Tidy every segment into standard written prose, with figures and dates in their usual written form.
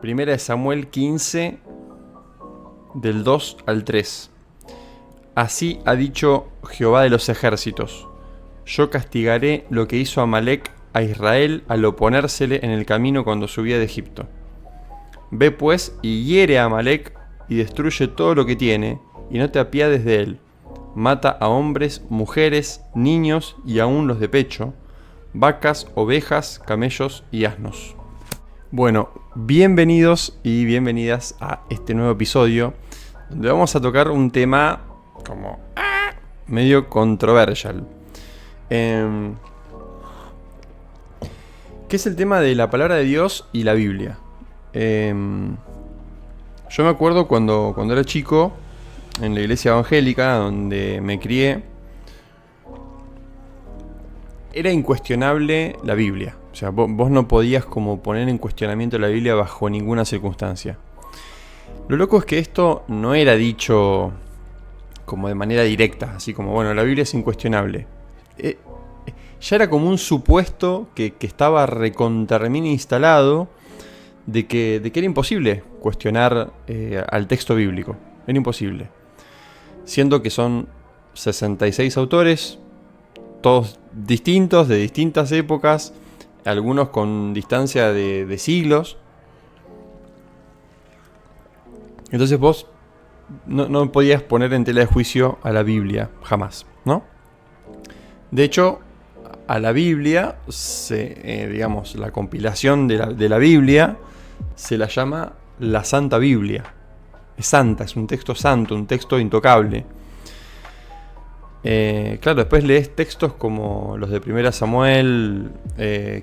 Primera de Samuel 15, del 2 al 3. Así ha dicho Jehová de los ejércitos: yo castigaré lo que hizo Amalec a Israel al oponérsele en el camino cuando subía de Egipto. Ve pues y hiere a Amalec y destruye todo lo que tiene, y no te apiades de él. Mata a hombres, mujeres, niños y aún los de pecho, vacas, ovejas, camellos y asnos. Bueno, bienvenidos y bienvenidas a este nuevo episodio, donde vamos a tocar un tema como medio controversial. Que es el tema de la palabra de Dios y la Biblia. Yo me acuerdo cuando era chico, en la iglesia evangélica donde me crié, era incuestionable la Biblia. O sea, vos no podías como poner en cuestionamiento la Biblia bajo ninguna circunstancia. Lo loco es que esto no era dicho como de manera directa, así como, bueno, la Biblia es incuestionable. Ya era como un supuesto que estaba recontra-remil instalado de que era imposible cuestionar al texto bíblico. Era imposible. Siendo que son 66 autores, todos distintos, de distintas épocas, algunos con distancia de siglos. Entonces vos no podías poner en tela de juicio a la Biblia, jamás, ¿no? De hecho, a la Biblia, digamos, la compilación de la Biblia se la llama la Santa Biblia. Es santa, es un texto santo, un texto intocable. Claro, después lees textos como los de 1 Samuel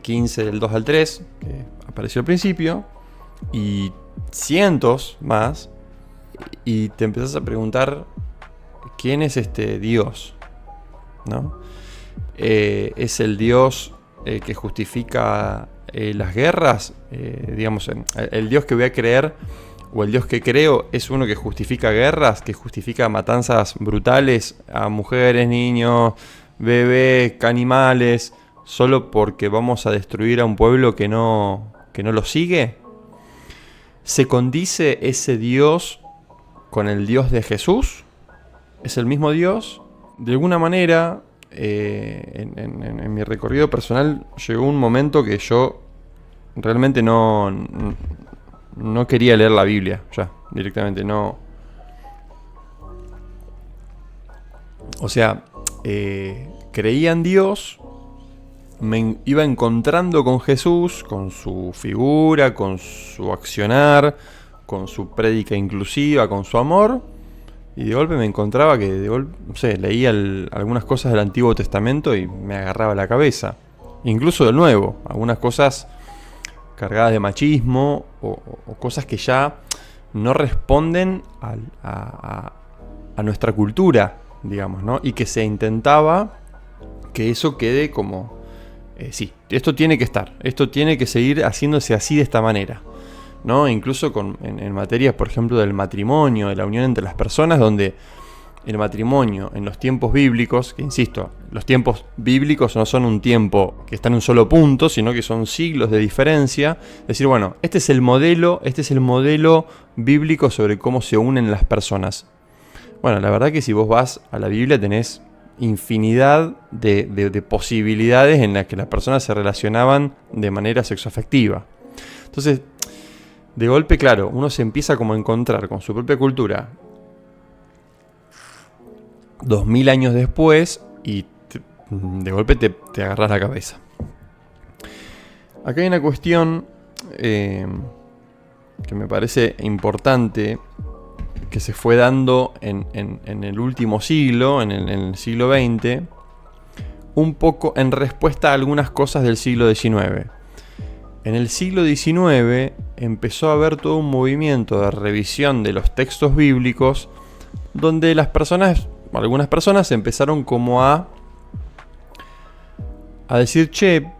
15, del 2 al 3, que apareció al principio, y cientos más, y te empezás a preguntar quién es este Dios, ¿no? ¿Es el Dios que justifica las guerras? Digamos, el Dios que voy a creer, o el Dios que creo, es uno que justifica guerras, que justifica matanzas brutales a mujeres, niños, bebés, animales, solo porque vamos a destruir a un pueblo que no lo sigue. ¿Se condice ese Dios con el Dios de Jesús? ¿Es el mismo Dios? De alguna manera, en mi recorrido personal llegó un momento que yo realmente no quería leer la Biblia, ya, directamente no. O sea, creía en Dios, me iba encontrando con Jesús, con su figura, con su accionar, con su prédica inclusiva, con su amor, y de golpe me encontraba que, no sé, leía algunas cosas del Antiguo Testamento y me agarraba la cabeza. Incluso del Nuevo, algunas cosas cargadas de machismo o cosas que ya no responden a nuestra cultura, digamos, ¿no? Y que se intentaba que eso quede como, sí, esto tiene que estar, esto tiene que seguir haciéndose así, de esta manera, ¿no? Incluso en materias, por ejemplo, del matrimonio, de la unión entre las personas, donde el matrimonio en los tiempos bíblicos, que insisto, los tiempos bíblicos no son un tiempo que está en un solo punto, sino que son siglos de diferencia. Es decir, bueno, este es el modelo bíblico sobre cómo se unen las personas. Bueno, la verdad que si vos vas a la Biblia tenés infinidad de posibilidades en las que las personas se relacionaban de manera sexoafectiva. Entonces, de golpe, claro, uno se empieza como a encontrar con su propia cultura 2000 años después y de golpe te agarras la cabeza. Acá hay una cuestión que me parece importante, que se fue dando en el último siglo, en el siglo XX, un poco en respuesta a algunas cosas del siglo XIX. En el siglo XIX empezó a haber todo un movimiento de revisión de los textos bíblicos, donde algunas personas empezaron como a decir, che,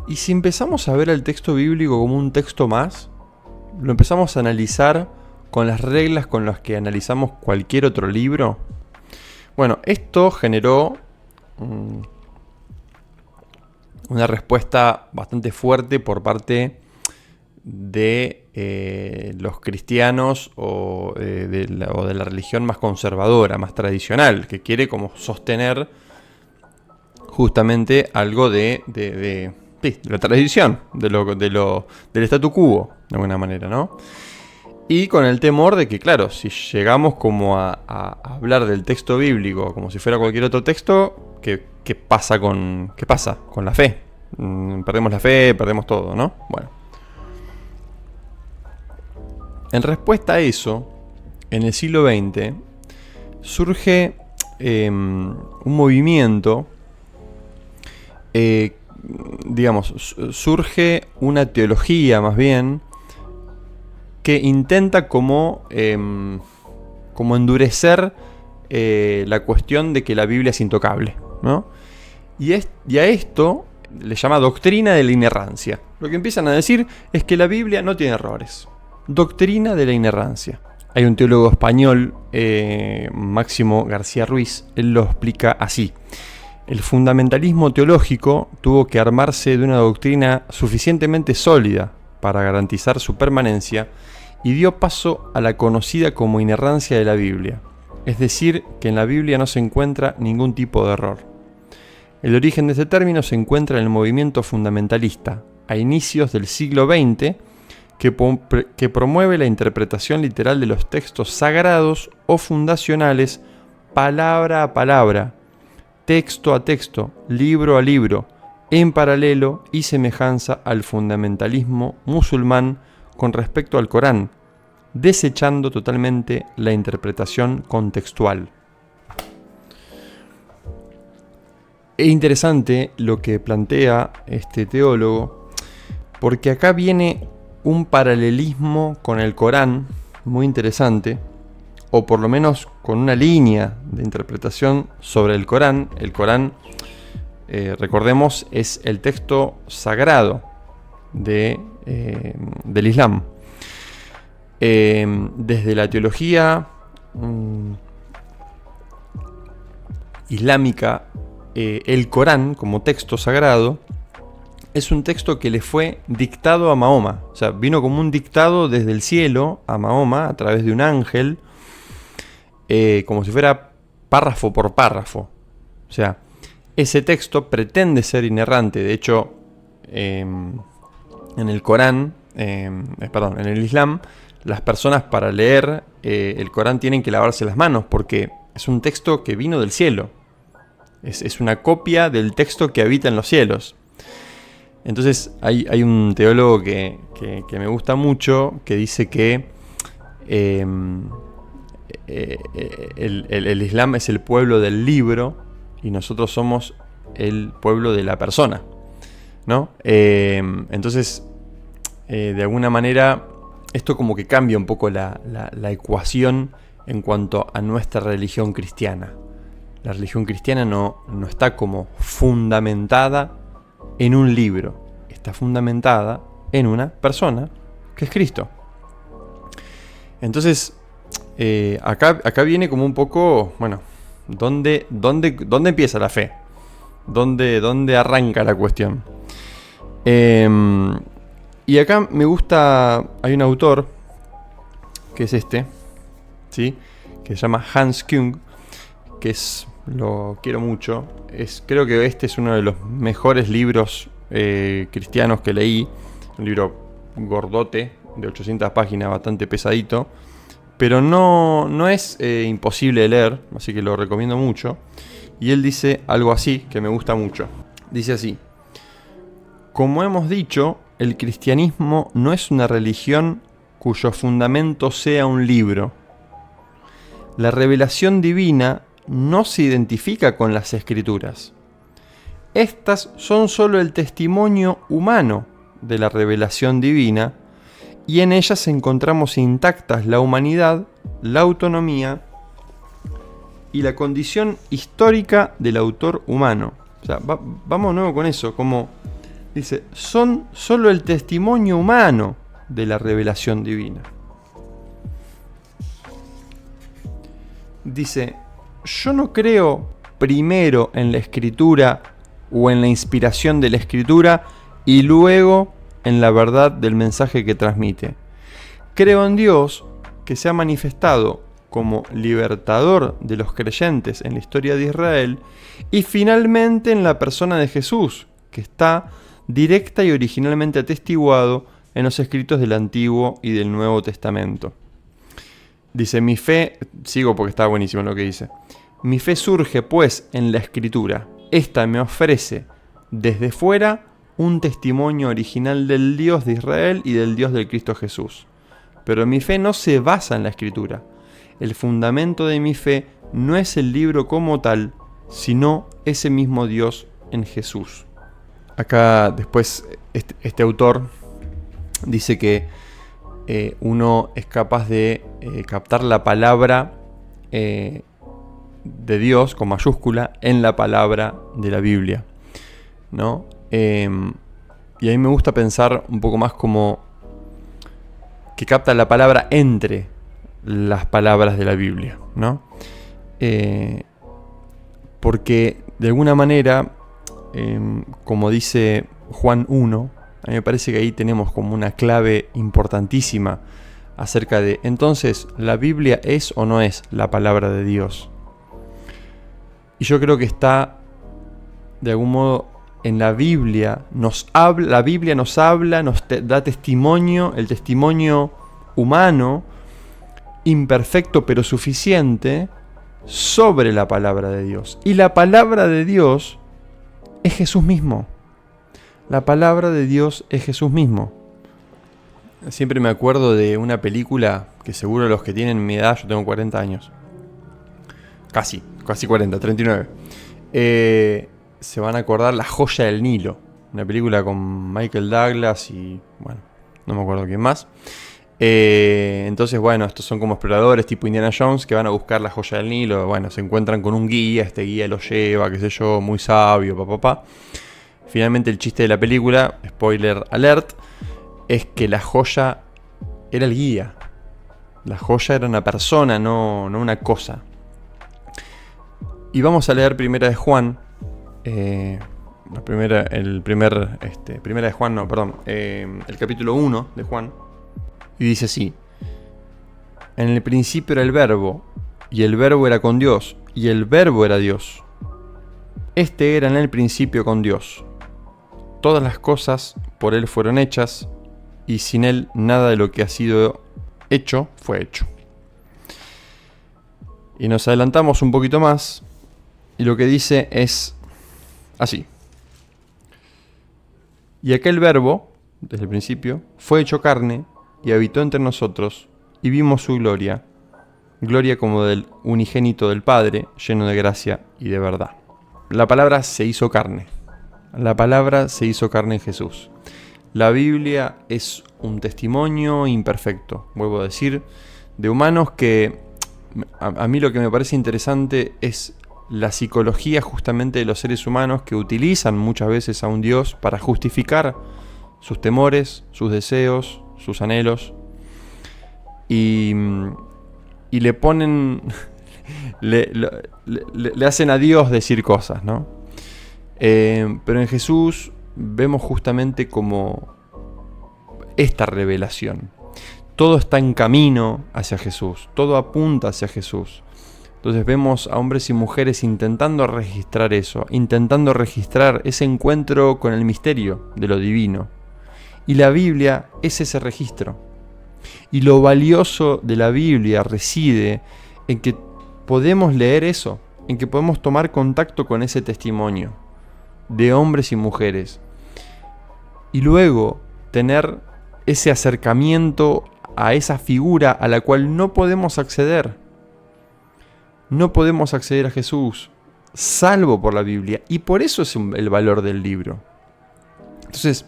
¿y si empezamos a ver el texto bíblico como un texto más? ¿Lo empezamos a analizar con las reglas con las que analizamos cualquier otro libro? Bueno, esto generó una respuesta bastante fuerte por parte de los cristianos o de la religión más conservadora, más tradicional, que quiere como sostener justamente algo de la tradición, del statu quo, de alguna manera, ¿no? Y con el temor de que, claro, si llegamos como a hablar del texto bíblico como si fuera cualquier otro texto, ¿qué pasa con la fe? Perdemos la fe, perdemos todo, ¿no? Bueno. En respuesta a eso, en el siglo XX, surge un movimiento, surge una teología más bien, que intenta como endurecer la cuestión de que la Biblia es intocable, ¿no? Y a esto le llama doctrina de la inerrancia. Lo que empiezan a decir es que la Biblia no tiene errores. Doctrina de la inerrancia. Hay un teólogo español, Máximo García Ruiz, él lo explica así. El fundamentalismo teológico tuvo que armarse de una doctrina suficientemente sólida para garantizar su permanencia y dio paso a la conocida como inerrancia de la Biblia, es decir, que en la Biblia no se encuentra ningún tipo de error. El origen de este término se encuentra en el movimiento fundamentalista, a inicios del siglo XX, que promueve la interpretación literal de los textos sagrados o fundacionales, palabra a palabra, texto a texto, libro a libro, en paralelo y semejanza al fundamentalismo musulmán con respecto al Corán, desechando totalmente la interpretación contextual. Es interesante lo que plantea este teólogo, porque acá viene un paralelismo con el Corán muy interesante, o por lo menos con una línea de interpretación sobre el Corán. El Corán, recordemos, es el texto sagrado del Islam. Desde la teología islámica, el Corán como texto sagrado es un texto que le fue dictado a Mahoma. O sea, vino como un dictado desde el cielo a Mahoma a través de un ángel, como si fuera párrafo por párrafo. O sea, ese texto pretende ser inerrante. De hecho, en el Corán, en el Islam, las personas para leer el Corán tienen que lavarse las manos porque es un texto que vino del cielo. Es una copia del texto que habita en los cielos. Entonces hay un teólogo que me gusta mucho que dice que el Islam es el pueblo del libro y nosotros somos el pueblo de la persona, ¿no? Entonces, de alguna manera, esto como que cambia un poco la ecuación en cuanto a nuestra religión cristiana. La religión cristiana no está como fundamentada en un libro, está fundamentada en una persona que es Cristo. Entonces, acá viene como un poco, bueno, ¿dónde empieza la fe? ¿Dónde arranca la cuestión? Y acá me gusta, hay un autor que es este, ¿sí? Que se llama Hans Küng, que lo quiero mucho. Creo que este es uno de los mejores libros cristianos que leí. Un libro gordote, de 800 páginas, bastante pesadito. Pero no es imposible de leer, así que lo recomiendo mucho. Y él dice algo así, que me gusta mucho. Dice así: como hemos dicho, el cristianismo no es una religión cuyo fundamento sea un libro. La revelación divina no se identifica con las escrituras. Estas son solo el testimonio humano de la revelación divina, y en ellas encontramos intactas la humanidad, la autonomía y la condición histórica del autor humano. O sea, vamos de nuevo con eso, como dice, son solo el testimonio humano de la revelación divina. Dice, yo no creo primero en la escritura o en la inspiración de la escritura y luego en la verdad del mensaje que transmite. Creo en Dios, que se ha manifestado como libertador de los creyentes en la historia de Israel, y finalmente en la persona de Jesús, que está directa y originalmente atestiguado en los escritos del Antiguo y del Nuevo Testamento. Dice, mi fe, sigo porque está buenísimo lo que dice, mi fe surge pues en la Escritura. Esta me ofrece desde fuera un testimonio original del Dios de Israel y del Dios del Cristo Jesús. Pero mi fe no se basa en la Escritura. El fundamento de mi fe no es el libro como tal, sino ese mismo Dios en Jesús. Acá después este autor dice que uno es capaz de captar la palabra de Dios con mayúscula en la palabra de la Biblia, ¿no? Y a mí me gusta pensar un poco más como que capta la palabra entre las palabras de la Biblia, ¿no? Porque de alguna manera, como dice Juan 1, a mí me parece que ahí tenemos como una clave importantísima acerca de, entonces, ¿la Biblia es o no es la palabra de Dios? Y yo creo que está, de algún modo, en la Biblia. La Biblia nos habla, da testimonio, el testimonio humano, imperfecto pero suficiente, sobre la palabra de Dios. Y la palabra de Dios es Jesús mismo. La palabra de Dios es Jesús mismo. Siempre me acuerdo de una película que seguro los que tienen mi edad, yo tengo 40 años. Casi 40, 39. Se van a acordar La Joya del Nilo. Una película con Michael Douglas y, bueno, no me acuerdo quién más. Entonces, bueno, estos son como exploradores tipo Indiana Jones que van a buscar la Joya del Nilo. Bueno, se encuentran con un guía, este guía los lleva, qué sé yo, muy sabio, papá. Finalmente el chiste de la película, spoiler alert, es que la joya era el guía. La joya era una persona, no una cosa. Y vamos a leer Primera de Juan. Primera de Juan, no, perdón. El capítulo 1 de Juan. Y dice así: en el principio era el Verbo, y el Verbo era con Dios, y el Verbo era Dios. Este era en el principio con Dios. Todas las cosas por Él fueron hechas, y sin Él nada de lo que ha sido hecho fue hecho. Y nos adelantamos un poquito más, y lo que dice es así: y aquel Verbo, desde el principio, fue hecho carne, y habitó entre nosotros, y vimos su gloria, gloria como del unigénito del Padre, lleno de gracia y de verdad. La palabra se hizo carne. La palabra se hizo carne en Jesús. La Biblia es un testimonio imperfecto, vuelvo a decir, de humanos que a mí lo que me parece interesante es la psicología justamente de los seres humanos que utilizan muchas veces a un Dios para justificar sus temores, sus deseos, sus anhelos, y le ponen, le hacen a Dios decir cosas, ¿no? Pero en Jesús vemos justamente como esta revelación. Todo está en camino hacia Jesús, todo apunta hacia Jesús. Entonces vemos a hombres y mujeres intentando registrar eso, intentando registrar ese encuentro con el misterio de lo divino. Y la Biblia es ese registro. Y lo valioso de la Biblia reside en que podemos leer eso, en que podemos tomar contacto con ese testimonio de hombres y mujeres. Y luego tener ese acercamiento a esa figura a la cual no podemos acceder. No podemos acceder a Jesús, salvo por la Biblia. Y por eso es el valor del libro. Entonces,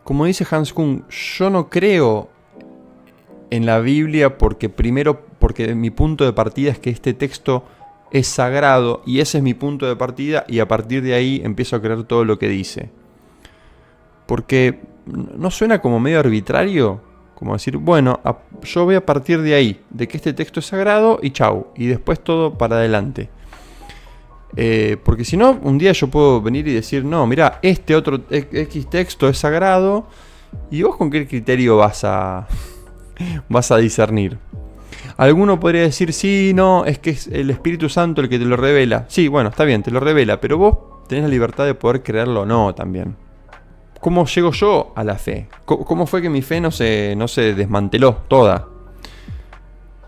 como dice Hans Küng, yo no creo en la Biblia porque mi punto de partida es que este texto es sagrado y ese es mi punto de partida y a partir de ahí empiezo a creer todo lo que dice. Porque ¿no suena como medio arbitrario? Como decir, bueno, yo voy a partir de ahí, de que este texto es sagrado y chau, y después todo para adelante. Porque si no, un día yo puedo venir y decir, no, mirá, este otro X texto es sagrado, y vos con qué criterio vas a vas a discernir. Alguno podría decir, sí, no, es que es el Espíritu Santo el que te lo revela. Sí, bueno, está bien, te lo revela, pero vos tenés la libertad de poder creerlo o no también. ¿Cómo llego yo a la fe? ¿Cómo fue que mi fe no se desmanteló toda?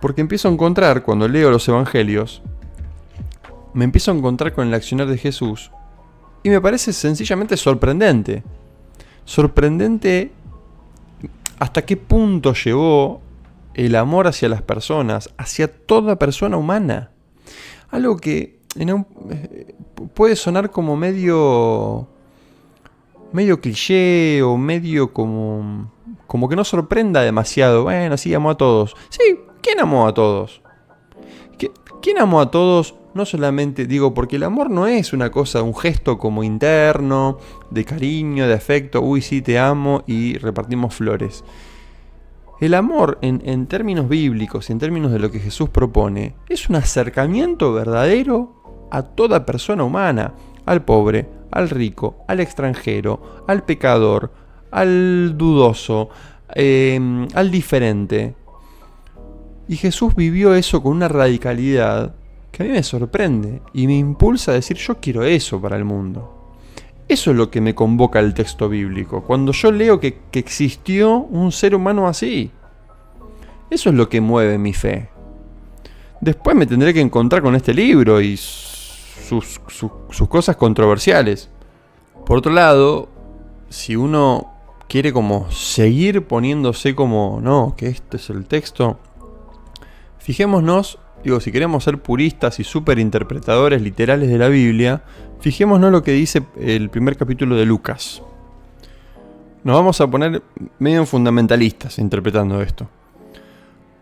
Porque empiezo a encontrar, cuando leo los evangelios, me empiezo a encontrar con el accionar de Jesús y me parece sencillamente sorprendente. Sorprendente hasta qué punto llevó el amor hacia las personas, hacia toda persona humana. Algo que puede sonar como medio cliché o medio como que no sorprenda demasiado. Bueno, sí, amó a todos. Sí, ¿quién amó a todos? ¿Quién amó a todos? No solamente digo, porque el amor no es una cosa, un gesto como interno, de cariño, de afecto, uy, sí, te amo y repartimos flores. El amor, en términos bíblicos, en términos de lo que Jesús propone, es un acercamiento verdadero a toda persona humana, al pobre, al rico, al extranjero, al pecador, al dudoso, al diferente. Y Jesús vivió eso con una radicalidad que a mí me sorprende y me impulsa a decir, yo quiero eso para el mundo. Eso es lo que me convoca el texto bíblico, cuando yo leo que existió un ser humano así. Eso es lo que mueve mi fe. Después me tendré que encontrar con este libro y sus cosas controversiales. Por otro lado, si uno quiere como seguir poniéndose como, no, que este es el texto, fijémonos, si queremos ser puristas y súper interpretadores literales de la Biblia, fijémonos lo que dice el primer capítulo de Lucas. Nos vamos a poner medio fundamentalistas interpretando esto.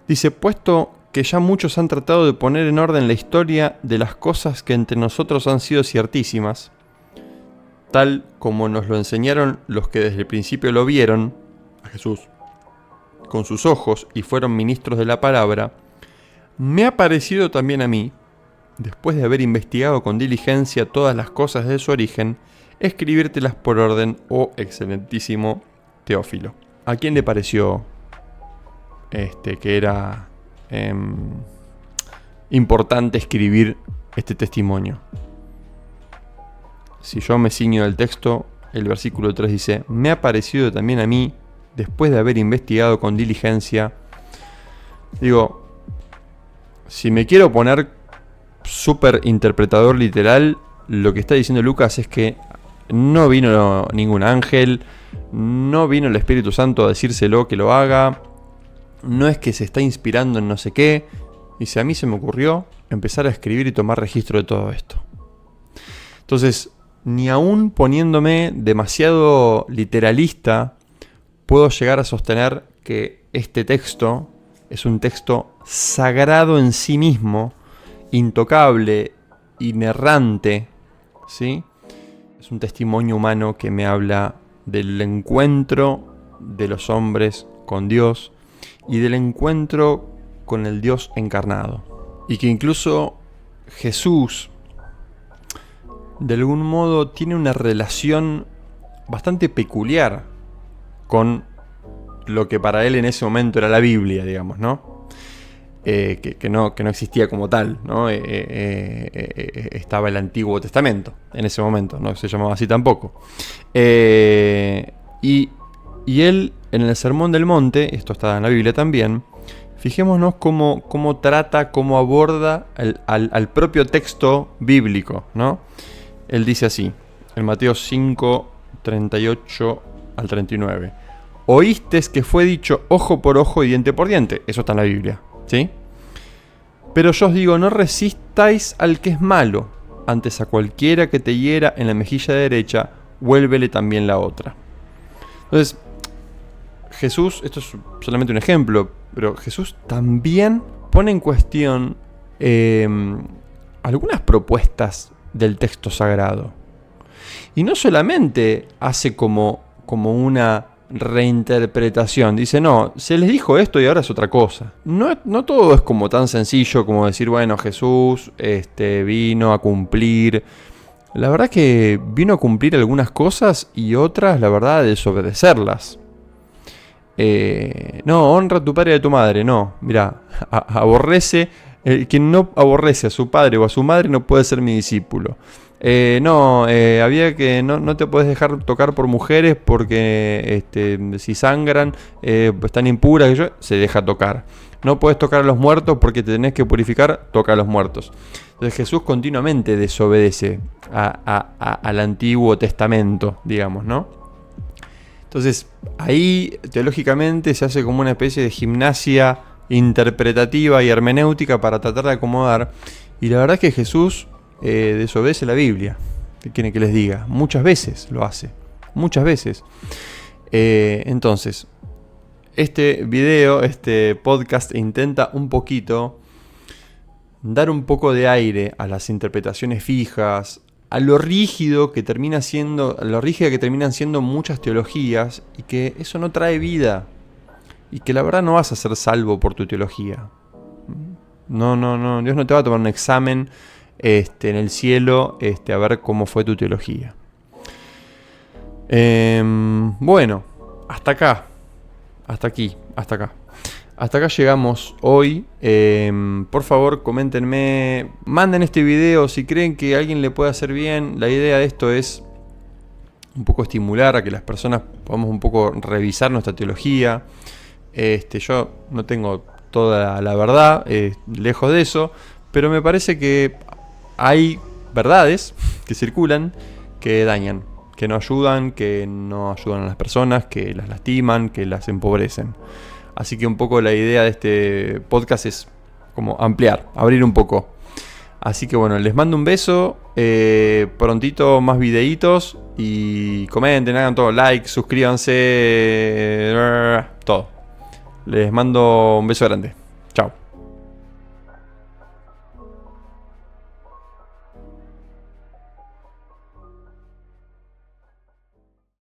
Dice, puesto que ya muchos han tratado de poner en orden la historia de las cosas que entre nosotros han sido ciertísimas, tal como nos lo enseñaron los que desde el principio lo vieron, a Jesús, con sus ojos y fueron ministros de la palabra, me ha parecido también a mí, después de haber investigado con diligencia todas las cosas de su origen, escribírtelas por orden, oh excelentísimo Teófilo. ¿A quién le pareció que era importante escribir este testimonio? Si yo me ciño del texto, el versículo 3 dice, me ha parecido también a mí, después de haber investigado con diligencia. Digo, si me quiero poner súper interpretador literal, lo que está diciendo Lucas es que no vino ningún ángel, no vino el Espíritu Santo a decírselo que lo haga, no es que se está inspirando en no sé qué. Dice, a mí se me ocurrió empezar a escribir y tomar registro de todo esto. Entonces, ni aún poniéndome demasiado literalista, puedo llegar a sostener que este texto es un texto sagrado en sí mismo, intocable, inerrante, ¿sí? Es un testimonio humano que me habla del encuentro de los hombres con Dios y del encuentro con el Dios encarnado. Y que incluso Jesús, de algún modo, tiene una relación bastante peculiar con lo que para él en ese momento era la Biblia, digamos, ¿no? Que no existía como tal, ¿no? Estaba el Antiguo Testamento en ese momento, no se llamaba así tampoco. Y él, en el Sermón del Monte, esto está en la Biblia también, fijémonos cómo trata, cómo aborda al propio texto bíblico, ¿no? Él dice así, en Mateo 5, 38 al 39. Oístes que fue dicho ojo por ojo y diente por diente. Eso está en la Biblia, ¿sí? Pero yo os digo, no resistáis al que es malo. Antes a cualquiera que te hiera en la mejilla derecha, vuélvele también la otra. Entonces, Jesús, esto es solamente un ejemplo, pero Jesús también pone en cuestión algunas propuestas del texto sagrado. Y no solamente hace como una reinterpretación, dice, no, se les dijo esto y ahora es otra cosa. No todo es como tan sencillo como decir, bueno, Jesús vino a cumplir. La verdad que vino a cumplir algunas cosas y otras, la verdad, a desobedecerlas. No, honra a tu padre y a tu madre. No, mira, aborrece. Quien no aborrece a su padre o a su madre no puede ser mi discípulo. Había que no te puedes dejar tocar por mujeres porque si sangran, están impuras, se deja tocar. No puedes tocar a los muertos porque te tenés que purificar, toca a los muertos. Entonces Jesús continuamente desobedece al Antiguo Testamento, digamos, ¿no? Entonces ahí teológicamente se hace como una especie de gimnasia interpretativa y hermenéutica para tratar de acomodar. Y la verdad es que Jesús desobedece la Biblia. ¿Qué quieren que les diga? Muchas veces lo hace. Muchas veces. Entonces, este video, este podcast intenta un poquito dar un poco de aire a las interpretaciones fijas, a lo rígido que termina siendo, a lo rígida que terminan siendo muchas teologías, y que eso no trae vida. Y que la verdad no vas a ser salvo por tu teología. No, Dios no te va a tomar un examen en el cielo a ver cómo fue tu teología. Bueno, hasta acá. Hasta acá. Hasta acá llegamos hoy. Por favor, coméntenme, manden este video si creen que a alguien le puede hacer bien. La idea de esto es un poco estimular a que las personas podamos un poco revisar nuestra teología. Yo no tengo toda la verdad, lejos de eso, pero me parece que hay verdades que circulan que dañan, que no ayudan a las personas, que las lastiman, que las empobrecen. Así que un poco la idea de este podcast es como ampliar, abrir un poco. Así que bueno, les mando un beso, prontito más videitos y comenten, hagan todo, like, suscríbanse, todo. Les mando un beso grande.